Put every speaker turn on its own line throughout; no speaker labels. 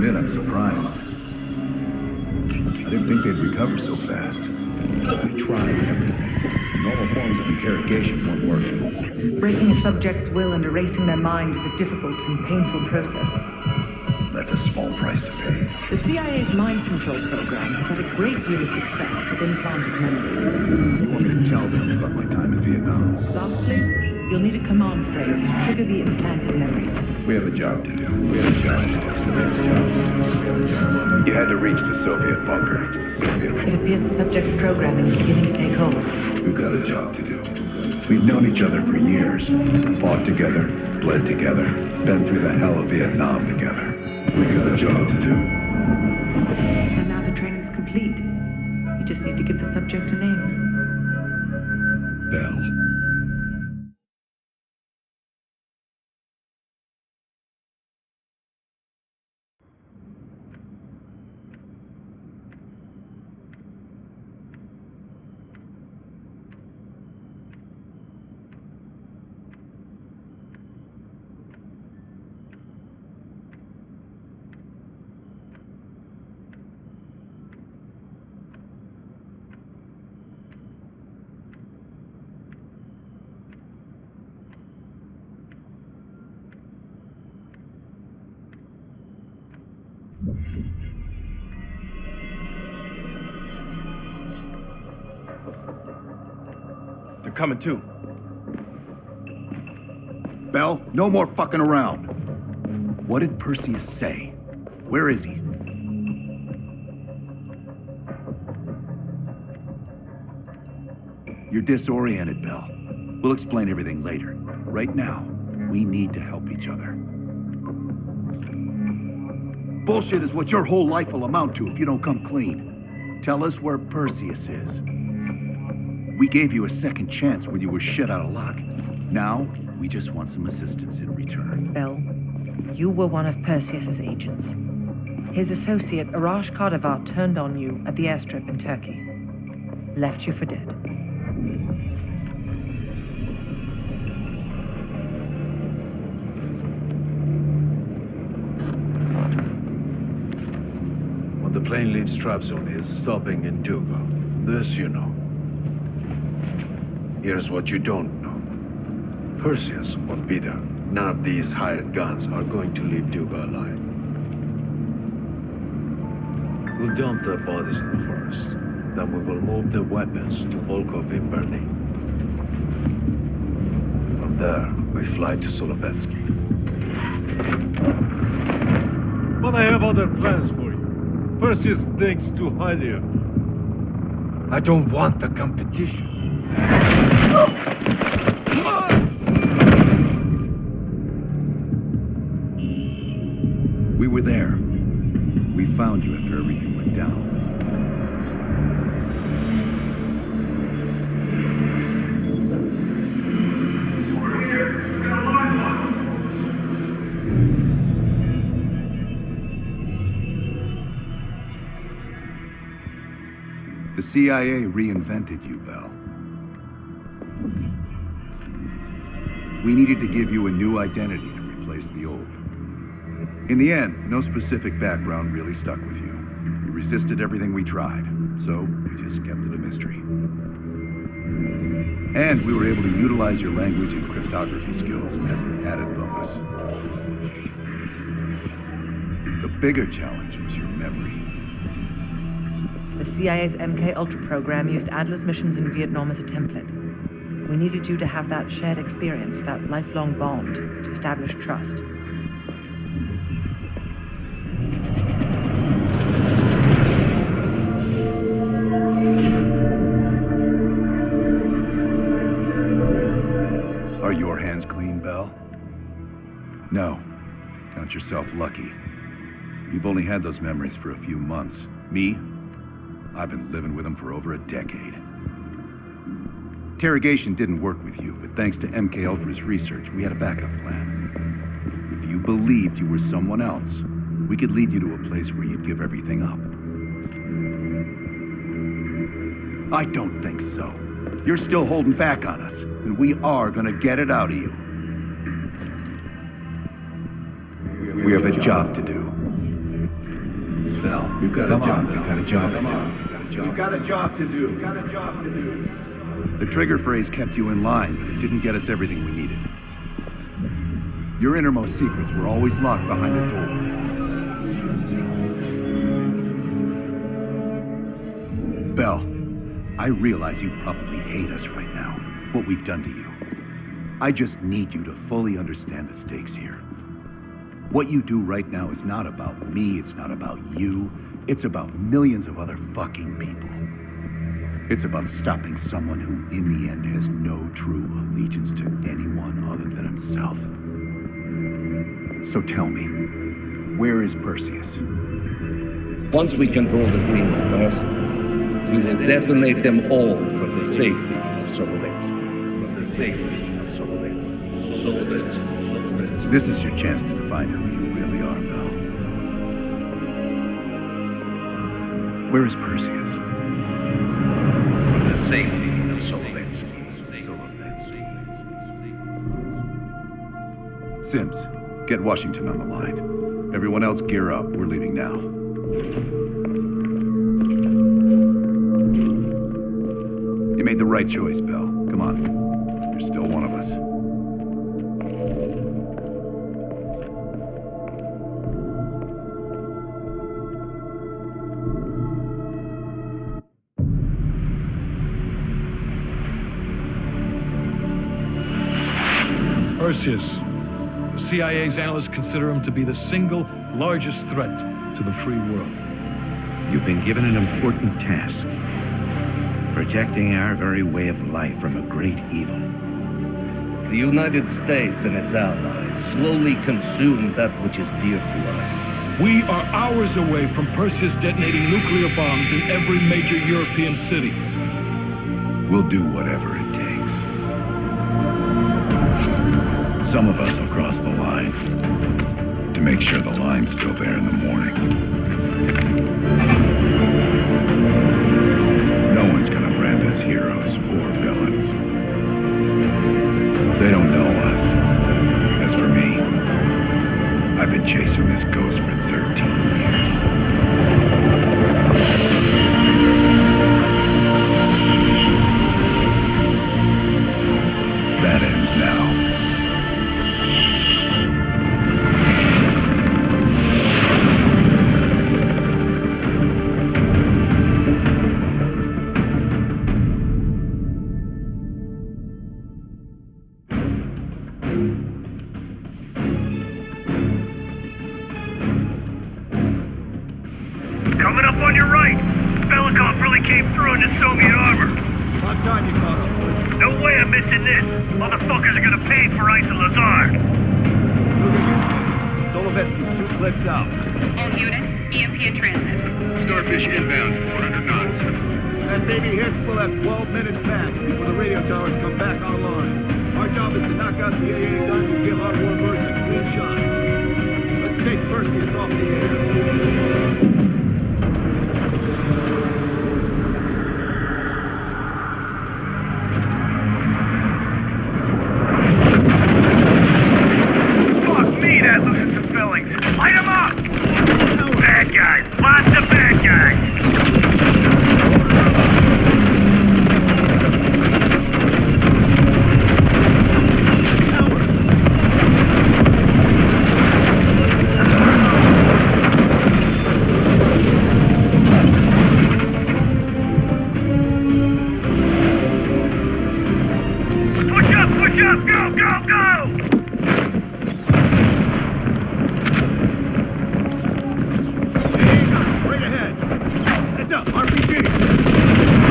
admit I'm surprised. I didn't think they'd recover so fast. We tried everything. Normal forms of interrogation weren't working.
Breaking a subject's will and erasing their mind is a difficult and painful process.
That's a small price to pay.
The CIA's mind control program has had a great deal of success with implanted memories.
You want me to tell them about my time in Vietnam?
Lastly, you'll need a command phrase to trigger the implanted memories.
We have a job to do.
You had to reach the Soviet bunker.
It appears the subject's programming is beginning to take hold.
We've got a job to do. We've known each other for years. Fought together, bled together, been through the hell of Vietnam together. We've got a job to do.
And now the training's complete. You just need to give the subject a name.
Bell.
They're coming too.
Bell, no more fucking around. What did Perseus say? Where is he? You're disoriented, Bell. We'll explain everything later. Right now, we need to help each other. Bullshit is what your whole life will amount to if you don't come clean. Tell us where Perseus is. We gave you a second chance when you were shit out of luck. Now, we just want some assistance in return.
Bell, you were one of Perseus's agents. His associate, Arash Kardavar, turned on you at the airstrip in Turkey. Left you for dead.
When the plane leaves Trabzon, it's stopping in Duga. This you know. Here's what you don't know. Perseus won't be there. None of these hired guns are going to leave Duga alive. We'll dump their bodies in the forest. Then we will move the weapons to Volkov in Berlin. From there, we fly to Solovetsky.
But I have other plans for you. Perseus thinks too highly of you.
I don't want the competition.
We were there. We found you after everything went down. The CIA reinvented you, Bell. We needed to give you a new identity to replace the old. In the end, no specific background really stuck with you. You resisted everything we tried, so we just kept it a mystery. And we were able to utilize your language and cryptography skills as an added bonus. The bigger challenge was your memory.
The CIA's MK Ultra program used Adler's missions in Vietnam as a template. We needed you to have that shared experience, that lifelong bond, to establish trust.
Are your hands clean, Bell? No. Count yourself lucky. You've only had those memories for a few months. Me? I've been living with them for over a decade. Interrogation didn't work with you, but thanks to MK Ultra's research, we had a backup plan. If you believed you were someone else, we could lead you to a place where you'd give everything up. I don't think so. You're still holding back on us, and we are gonna get it out of you. We have a job to do. Bell,
We've got
come
a job.
on,
We've
Bell.
got a job.
Come on. We've got a job to do. The trigger phrase kept you in line, but it didn't get us everything we needed. Your innermost secrets were always locked behind a door. Bell, I realize you probably hate us right now, what we've done to you. I just need you to fully understand the stakes here. What you do right now is not about me, it's not about you, it's about millions of other fucking people. It's about stopping someone who, in the end, has no true allegiance to anyone other than himself. So tell me, where is Perseus?
Once we control the Green Force, we will detonate them all for the safety of Sokoletsky. For the safety of Sokoletsky.
This is your chance to define who you really are, Bell. Where is Perseus?
For the safety of Sokoletsky.
Sims, get Washington on the line. Everyone else gear up. We're leaving now. You made the right choice, Bell. Come on. You're still one of us.
Perseus. The CIA's analysts consider him to be the single largest threat to the free world.
You've been given an important task. Protecting our very way of life from a great evil.
The United States and its allies slowly consume that which is dear to us.
We are hours away from Perseus detonating nuclear bombs in every major European city.
We'll do whatever it takes. Some of us will cross the line to make sure the line's still there in the morning. No one's gonna brand us heroes or villains. They don't know us. As for me, I've been chasing this ghost for 13 years. That ends now.
Coming up on your right. Belikov really came through in the Soviet armor.
About time you caught up, Woods.
No way I'm missing this. Motherfuckers are gonna pay for Ice and Lazar.
Look at your chance. Solovetsky's 2 clicks out.
All units, EMP in transit.
Starfish inbound, 400 knots.
That baby hits will have 12 minutes max before the radio towers come back online. Our job is to knock out the AA guns and give our warbirds a clean shot. Let's take Perseus off the air.
Fuck me, that loosened some fillings. Light 'em up! Bad guys. Lots of bad guys. Push up, go, go, go!
Straight ahead. Heads up, RPG.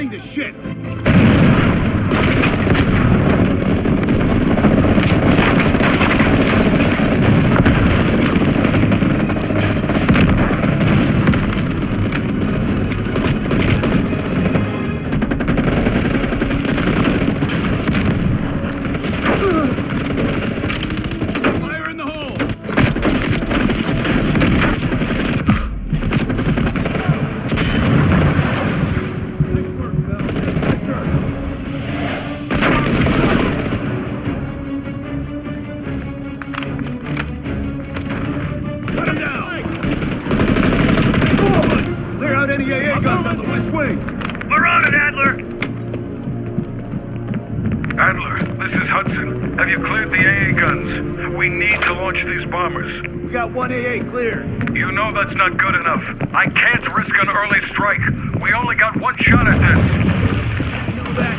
getting to shit! Fire in the hole! Nice work, Bell. Good turn. Cut him down! Forward! Clear out any AA guns on the west wing!
We're on it, Adler! Adler, this is Hudson. Have you cleared the AA guns? We need to launch these bombers.
We got one AA cleared.
You know that's not good enough. I can't risk an early strike. We only got one shot at this.
You know that.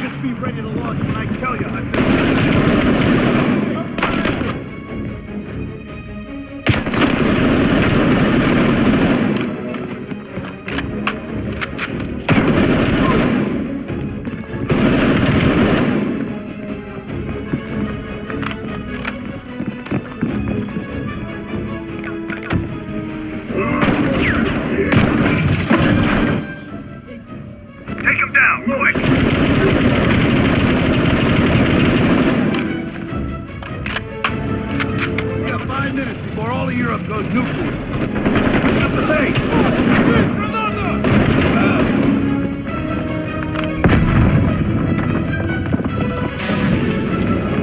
Just be ready to launch when I tell you, Hudson.
Take him down, quick!
We got 5 minutes before all of Europe goes nuclear. Pick up the pace!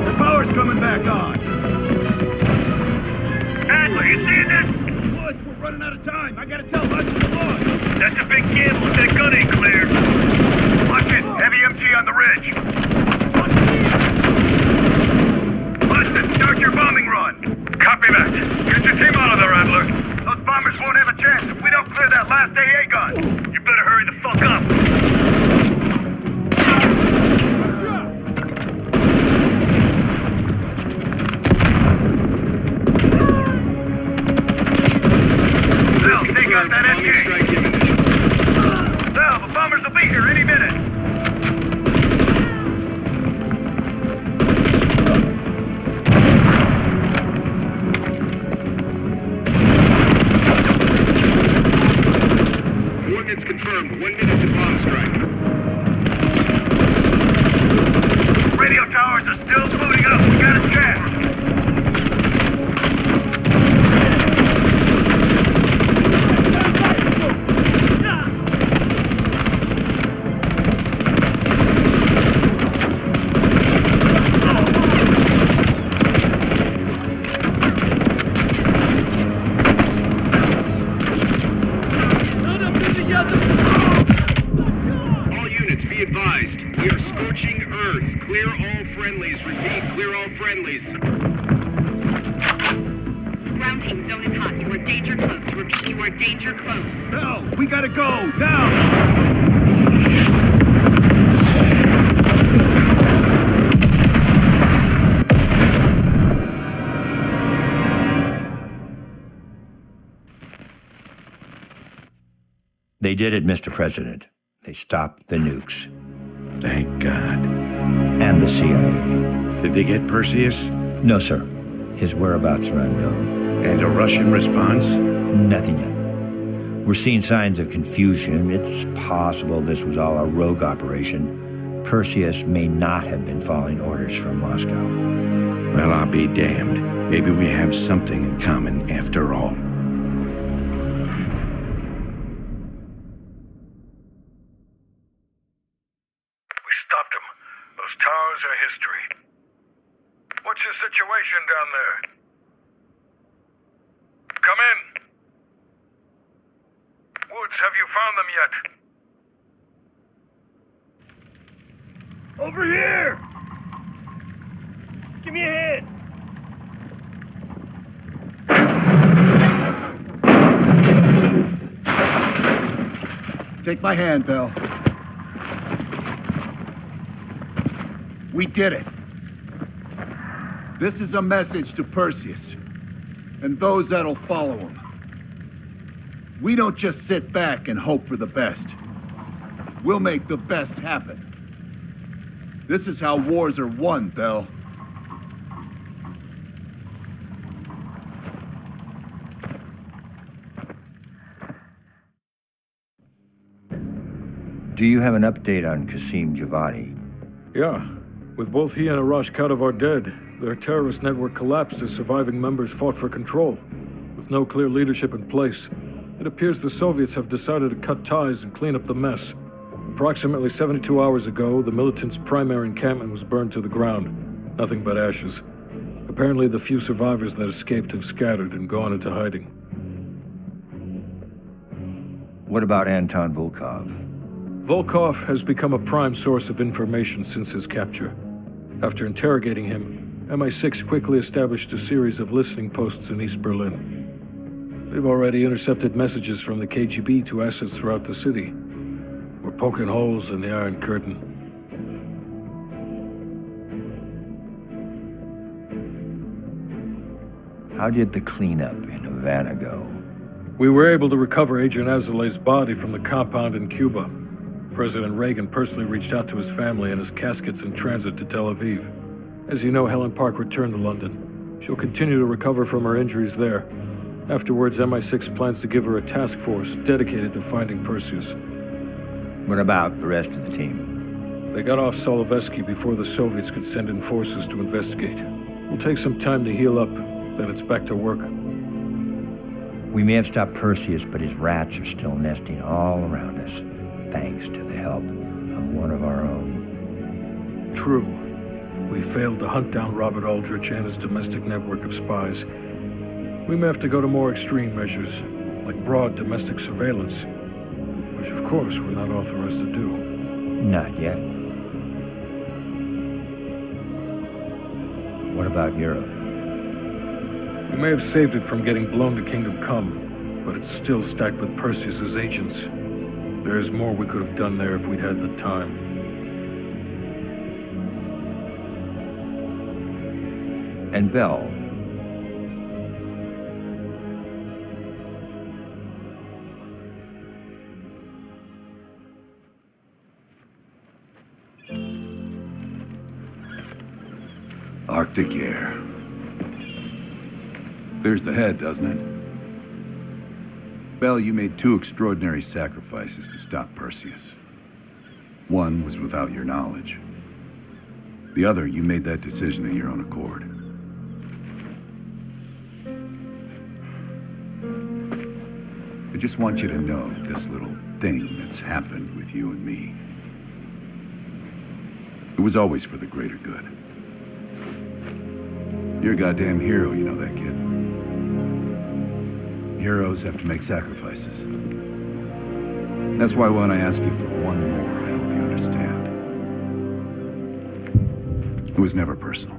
The power's coming back on.
Adler, you seeing this?
Woods, we're running out of time. I gotta tell Hudson to launch.
That's a big gamble if that gun ain't clear. Watch it, heavy MG on the ridge. Hudson, start your bombing run. Copy that. Get your team out of there, Adler. Those bombers won't have a chance if we don't clear that last AA gun. You better hurry the fuck up. Now, take out that MG. Now, the bombers will be here any minute.
Coordinates confirmed. 1 minute to bomb strike.
Radio towers are still booting up. We got a chance.
All units be advised. We are scorching Earth. Clear all friendlies. Repeat, clear all friendlies.
Ground team, zone is hot. You are danger close. Repeat, you are danger close.
Bell, we gotta go, now!
They did it, Mr. President. They stopped the nukes.
Thank God.
And the CIA.
Did they get Perseus?
No, sir. His whereabouts are unknown.
And a Russian response?
Nothing yet. We're seeing signs of confusion. It's possible this was all a rogue operation. Perseus may not have been following orders from Moscow.
Well, I'll be damned. Maybe we have something in common after all.
We stopped them. Those towers are history. What's your situation down there? Come in. Woods, have you found them yet?
Over here! Give me a hand! Take my hand, Bell. We did it. This is a message to Perseus and those that'll follow him. We don't just sit back and hope for the best. We'll make the best happen. This is how wars are won, Bell.
Do you have an update on Qasim Javadi?
Yeah. With both he and Arash Kadavar dead, their terrorist network collapsed as surviving members fought for control. With no clear leadership in place, it appears the Soviets have decided to cut ties and clean up the mess. Approximately 72 hours ago, the militants' primary encampment was burned to the ground. Nothing but ashes. Apparently, the few survivors that escaped have scattered and gone into hiding.
What about Anton Volkov?
Volkov has become a prime source of information since his capture. After interrogating him, MI6 quickly established a series of listening posts in East Berlin. They've already intercepted messages from the KGB to assets throughout the city. We're poking holes in the Iron Curtain.
How did the cleanup in Havana go?
We were able to recover Agent Azoulay's body from the compound in Cuba. President Reagan personally reached out to his family, and his casket's in transit to Tel Aviv. As you know, Helen Park returned to London. She'll continue to recover from her injuries there. Afterwards, MI6 plans to give her a task force dedicated to finding Perseus.
What about the rest of the team?
They got off Solovetsky before the Soviets could send in forces to investigate. We'll take some time to heal up, then it's back to work.
We may have stopped Perseus, but his rats are still nesting all around us, thanks to the help of one of our own.
True. We failed to hunt down Robert Aldrich and his domestic network of spies. We may have to go to more extreme measures, like broad domestic surveillance, which of course we're not authorized to do.
Not yet. What about Europe?
We may have saved it from getting blown to Kingdom Come, but it's still stacked with Perseus's agents. There's more we could have done there if we'd had the time.
And Bell.
Arctic air. Clears the head, doesn't it? Bell, you made two extraordinary sacrifices to stop Perseus. One was without your knowledge. The other, you made that decision of your own accord. I just want you to know that this little thing that's happened with you and me, it was always for the greater good. You're a goddamn hero, you know that, kid. Heroes have to make sacrifices. That's why when I ask you for one more, I hope you understand. It was never personal.